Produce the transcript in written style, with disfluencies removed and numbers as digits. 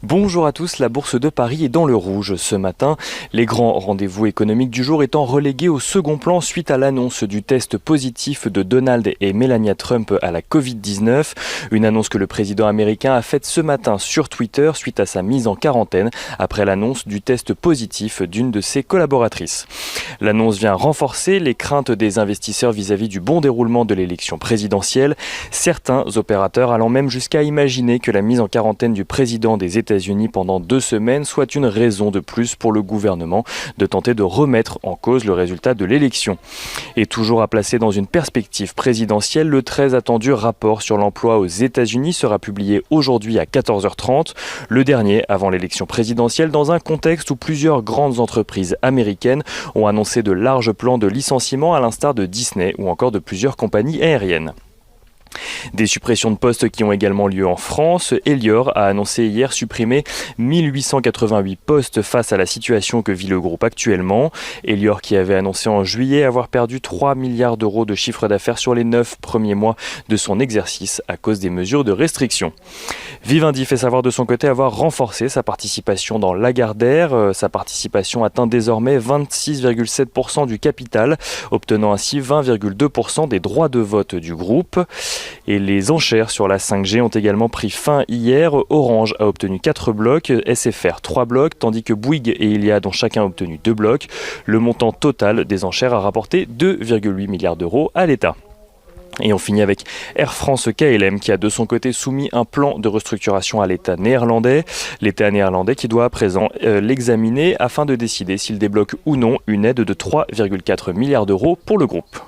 Bonjour à tous, la Bourse de Paris est dans le rouge ce matin. Les grands rendez-vous économiques du jour étant relégués au second plan suite à l'annonce du test positif de Donald et Melania Trump à la Covid-19. Une annonce que le président américain a faite ce matin sur Twitter suite à sa mise en quarantaine après l'annonce du test positif d'une de ses collaboratrices. L'annonce vient renforcer les craintes des investisseurs vis-à-vis du bon déroulement de l'élection présidentielle. Certains opérateurs allant même jusqu'à imaginer que la mise en quarantaine du président des États-Unis pendant 2 semaines soit une raison de plus pour le gouvernement de tenter de remettre en cause le résultat de l'élection. Et toujours à placer dans une perspective présidentielle, le très attendu rapport sur l'emploi aux États-Unis sera publié aujourd'hui à 14h30, le dernier avant l'élection présidentielle dans un contexte où plusieurs grandes entreprises américaines ont annoncé de larges plans de licenciement à l'instar de Disney ou encore de plusieurs compagnies aériennes. Des suppressions de postes qui ont également lieu en France. Elior a annoncé hier supprimer 1888 postes face à la situation que vit le groupe actuellement. Elior qui avait annoncé en juillet avoir perdu 3 milliards d'euros de chiffre d'affaires sur les 9 premiers mois de son exercice à cause des mesures de restriction. Vivendi fait savoir de son côté avoir renforcé sa participation dans Lagardère. Sa participation atteint désormais 26,7% du capital, obtenant ainsi 20,2% des droits de vote du groupe. Et les enchères sur la 5G ont également pris fin hier. Orange a obtenu 4 blocs, SFR 3 blocs, tandis que Bouygues et Iliad ont chacun obtenu 2 blocs. Le montant total des enchères a rapporté 2,8 milliards d'euros à l'État. Et on finit avec Air France KLM qui a de son côté soumis un plan de restructuration à l'État néerlandais. L'État néerlandais qui doit à présent l'examiner afin de décider s'il débloque ou non une aide de 3,4 milliards d'euros pour le groupe.